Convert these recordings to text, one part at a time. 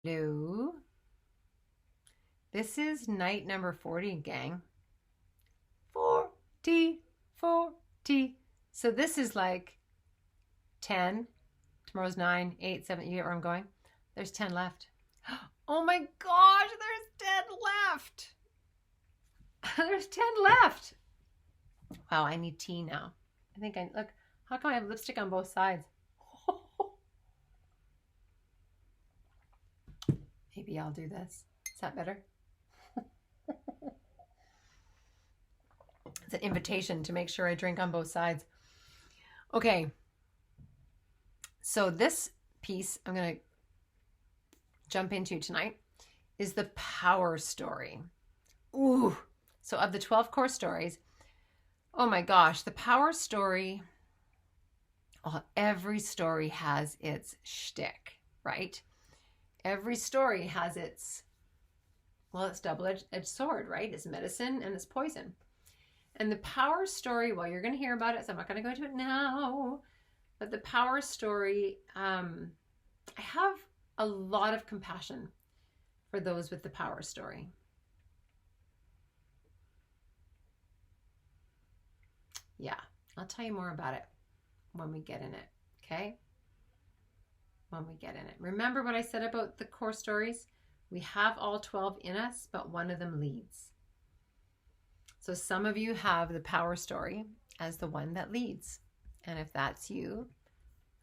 Hello. This is night number 40, gang. 40, 40. So this is like 10. Tomorrow's 9, 8, 7. You get where I'm going? There's 10 left. Oh my gosh, there's 10 left. There's 10 left. Wow, I need tea now. Look, how come I have lipstick on both sides? Maybe I'll do this. Is that better? It's an invitation to make sure I drink on both sides. Okay. So this piece I'm going to jump into tonight is the power story. Ooh. So of the 12 core stories, oh my gosh, the power story, well, every story has its shtick, right? Every story has its double-edged sword, right? It's medicine and it's poison. And the power story, well, you're going to hear about it, so I'm not going to go into it now. But the power story, I have a lot of compassion for those with the power story. Yeah, I'll tell you more about it when we get in it, okay? When we get in it. Remember what I said about the core stories? We have all 12 in us, but one of them leads. So some of you have the power story as the one that leads. And if that's you,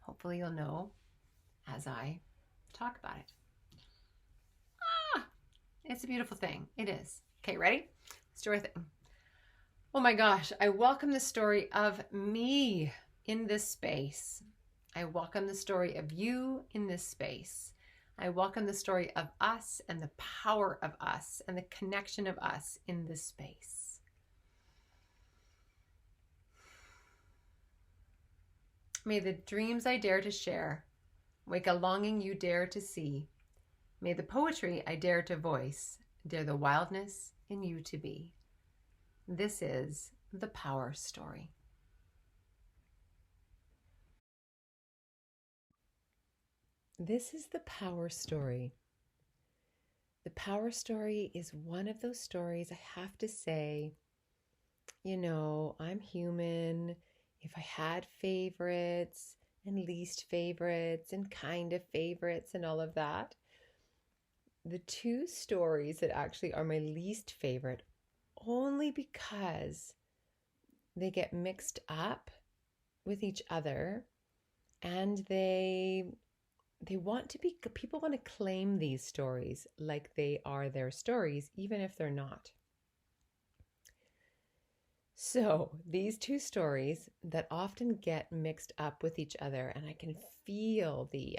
hopefully you'll know as I talk about it. It's a beautiful thing. It is. Okay, ready? Let's do our thing. Oh my gosh, I welcome the story of me in this space. I welcome the story of you in this space. I welcome the story of us and the power of us and the connection of us in this space. May the dreams I dare to share wake a longing you dare to see. May the poetry I dare to voice dare the wildness in you to be. This is the power story. This is the power story. The power story is one of those stories I have to say, I'm human. If I had favorites and least favorites and kind of favorites and all of that, the two stories that actually are my least favorite, only because they get mixed up with each other and people want to claim these stories like they are their stories, even if they're not. So these two stories that often get mixed up with each other, and I can feel the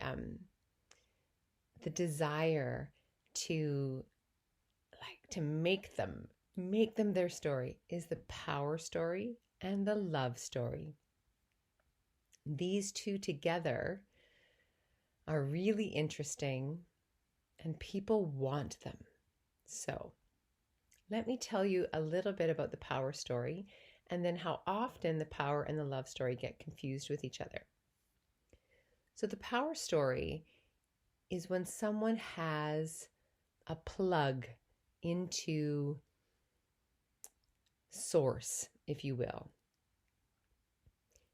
desire to make them their story, is the power story and the love story. These two together are really interesting and people want them. So let me tell you a little bit about the power story and then how often the power and the love story get confused with each other. So the power story is when someone has a plug into source, if you will.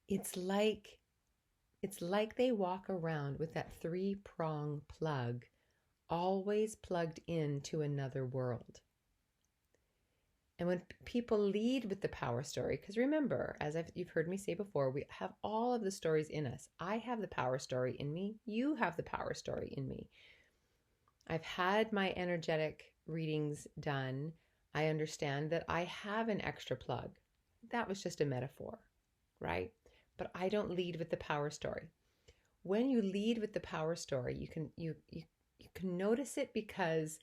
It's like they walk around with that 3-prong plug, always plugged into another world. And when people lead with the power story, because remember, as you've heard me say before, we have all of the stories in us. I have the power story in me. You have the power story in me. I've had my energetic readings done. I understand that I have an extra plug. That was just a metaphor, right? But I don't lead with the power story. When you lead with the power story, you can notice it because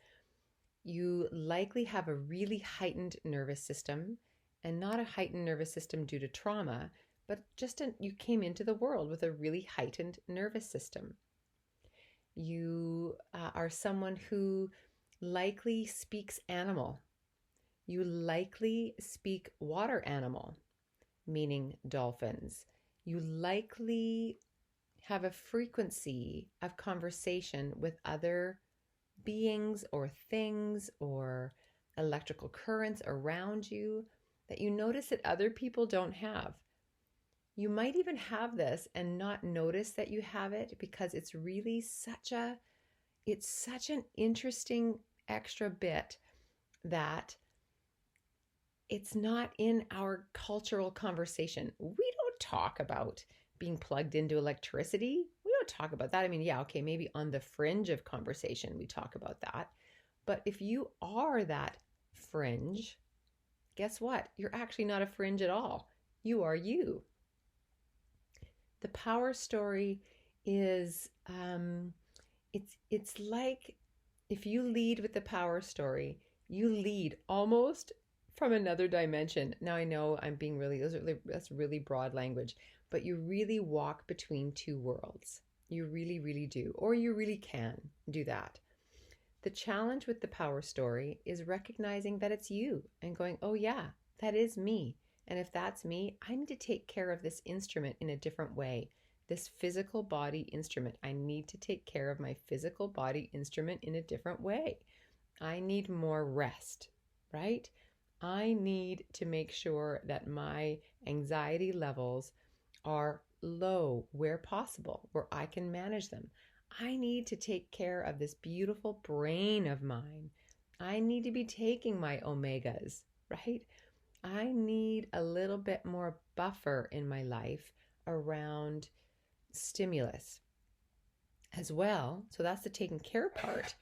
you likely have a really heightened nervous system, and not a heightened nervous system due to trauma, but just you came into the world with a really heightened nervous system. You are someone who likely speaks animal. You likely speak water animal, meaning dolphins. You likely have a frequency of conversation with other beings or things or electrical currents around you that you notice that other people don't have. You might even have this and not notice that you have it because it's really such an interesting extra bit that it's not in our cultural conversation. We don't talk about being plugged into electricity. We don't talk about that. I mean, yeah, okay, maybe on the fringe of conversation we talk about that. But if you are that fringe, guess what? You're actually not a fringe at all. You are you. The power story is it's like if you lead with the power story, you lead almost from another dimension. Now I know I'm being that's really broad language, but you really walk between two worlds. You really, really do, or you really can do that. The challenge with the power story is recognizing that it's you and going, oh yeah, that is me. And if that's me, I need to take care of this instrument in a different way. This physical body instrument. I need to take care of my physical body instrument in a different way. I need more rest, right? I need to make sure that my anxiety levels are low where possible, where I can manage them. I need to take care of this beautiful brain of mine. I need to be taking my omegas, right? I need a little bit more buffer in my life around stimulus as well. So that's the taking care part.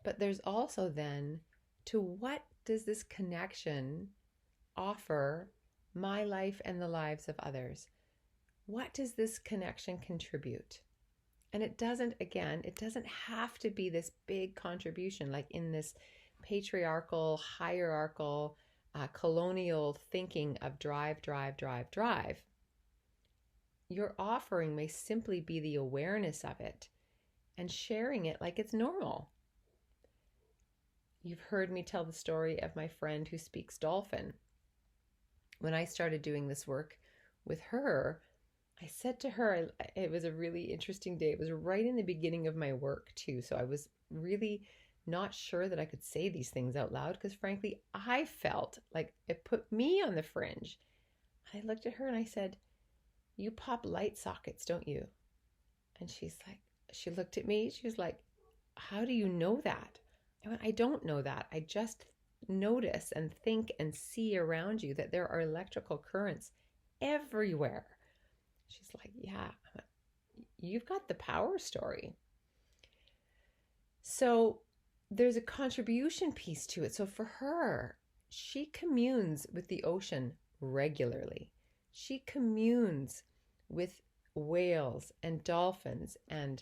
But there's also then to what does this connection offer my life and the lives of others? What does this connection contribute? And it doesn't have to be this big contribution like in this patriarchal, hierarchical, colonial thinking of drive. Your offering may simply be the awareness of it and sharing it like it's normal. You've heard me tell the story of my friend who speaks dolphin. When I started doing this work with her, I said to her, it was a really interesting day. It was right in the beginning of my work too. So I was really not sure that I could say these things out loud because frankly, I felt like it put me on the fringe. I looked at her and I said, you pop light sockets, don't you? And she looked at me. She was like, how do you know that? I went, I don't know that. I just notice and think and see around you that there are electrical currents everywhere. She's like, yeah, you've got the power story. So there's a contribution piece to it. So for her, she communes with the ocean regularly. She communes with whales and dolphins and,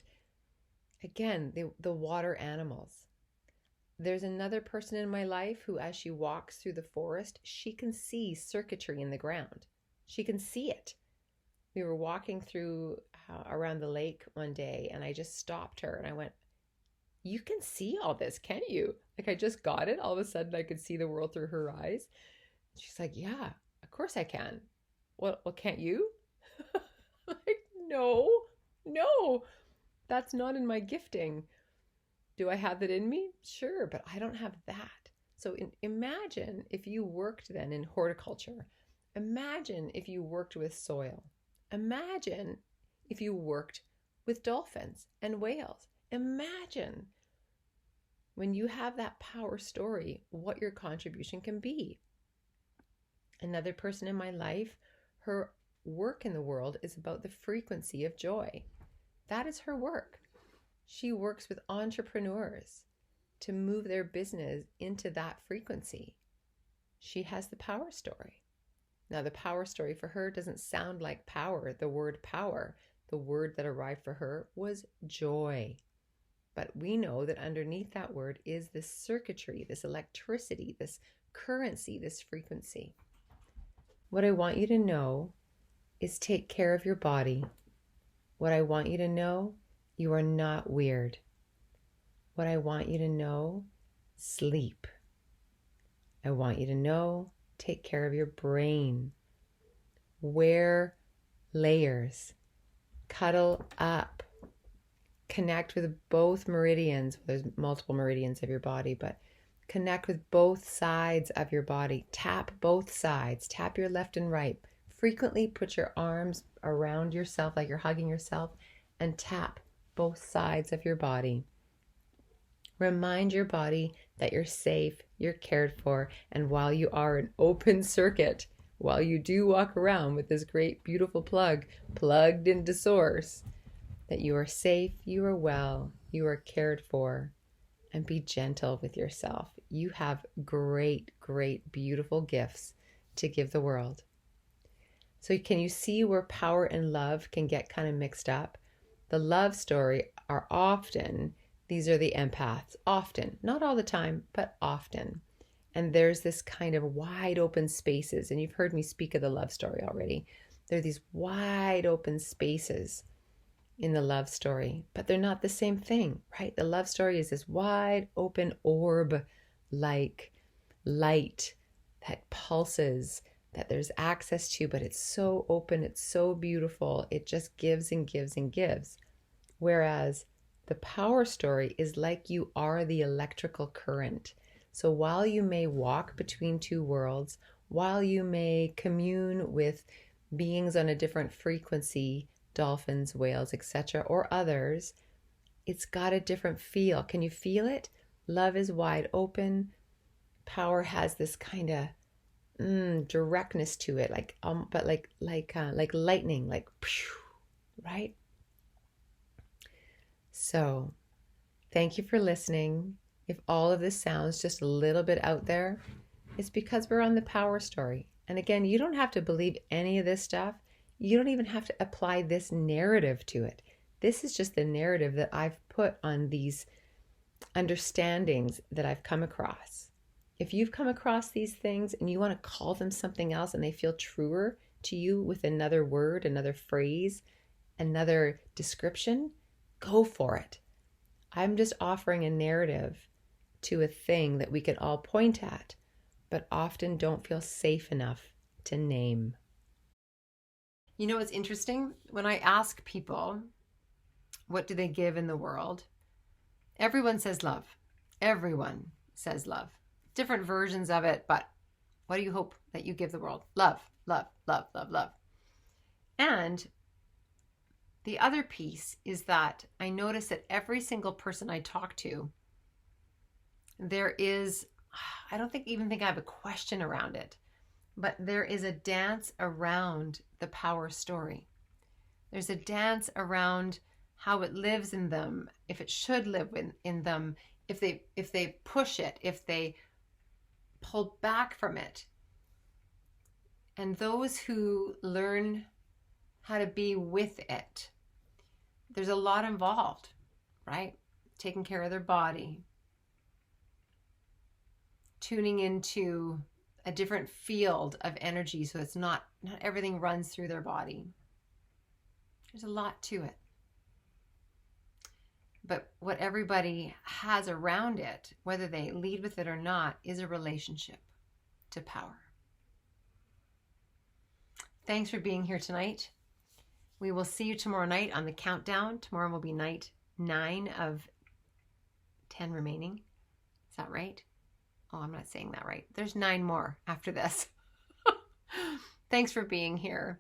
again, the water animals. There's another person in my life who, as she walks through the forest, she can see circuitry in the ground. She can see it. We were walking through around the lake one day and I just stopped her and I went, you can see all this, can't you? Like I just got it. All of a sudden I could see the world through her eyes. She's like, yeah, of course I can. Well, can't you? Like, no, that's not in my gifting. Do I have it in me? Sure, but I don't have that. So imagine if you worked then in horticulture. Imagine if you worked with soil. Imagine if you worked with dolphins and whales. Imagine when you have that power story, what your contribution can be. Another person in my life, her work in the world is about the frequency of joy. That is her work. She works with entrepreneurs to move their business into that frequency. She has the power story. Now, the power story for her doesn't sound like power, the word power. The word that arrived for her was joy. But we know that underneath that word is this circuitry, this electricity, this currency, this frequency. What I want you to know is take care of your body. What I want you to know, you are not weird. What I want you to know, sleep. I want you to know, take care of your brain. Wear layers. Cuddle up. connect with both meridians. There's multiple meridians of your body, but connect with both sides of your body. Tap both sides. Tap your left and right. Frequently put your arms around yourself like you're hugging yourself and tap both sides of your body. Remind your body that you're safe, you're cared for, and while you are an open circuit, while you do walk around with this great, beautiful plug plugged into source, that you are safe, you are well, you are cared for, and be gentle with yourself. You have great, great, beautiful gifts to give the world. So can you see where power and love can get kind of mixed up? The love story are often, these are the empaths, often, not all the time, but often. And there's this kind of wide open spaces, and you've heard me speak of the love story already. There are these wide open spaces in the love story, but they're not the same thing, right? The love story is this wide open orb like light that pulses, that there's access to, but it's so open, it's so beautiful, it just gives and gives and gives. Whereas the power story is like you are the electrical current. So while you may walk between two worlds, while you may commune with beings on a different frequency, dolphins, whales, etc., or others, it's got a different feel. Can you feel it? Love is wide open. Power has this kind of directness to it, but like lightning, like right? So, thank you for listening. If all of this sounds just a little bit out there, it's because we're on the power story. And again, you don't have to believe any of this stuff. You don't even have to apply this narrative to it. This is just the narrative that I've put on these understandings that I've come across. If you've come across these things and you want to call them something else and they feel truer to you with another word, another phrase, another description, go for it. I'm just offering a narrative to a thing that we can all point at, but often don't feel safe enough to name. You know what's interesting? When I ask people, what do they give in the world? Everyone says love. Everyone says love. Different versions of it, but what do you hope that you give the world? Love, love, love, love, love. And the other piece is that I notice that every single person I talk to, there is, I don't even think I have a question around it, but there is a dance around the power story. There's a dance around how it lives in them, if it should live in them, if they push it, if they pull back from it. And those who learn how to be with it, there's a lot involved, right? Taking care of their body, tuning into a different field of energy so it's not everything runs through their body. There's a lot to it. But what everybody has around it, whether they lead with it or not, is a relationship to power. Thanks for being here tonight. We will see you tomorrow night on the countdown. Tomorrow will be night 9 of 10 remaining. Is that right? Oh, I'm not saying that right. There's 9 more after this. Thanks for being here.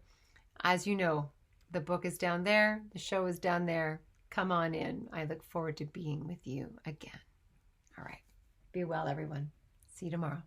As you know, the book is down there. The show is down there. Come on in. I look forward to being with you again. All right. Be well, everyone. See you tomorrow.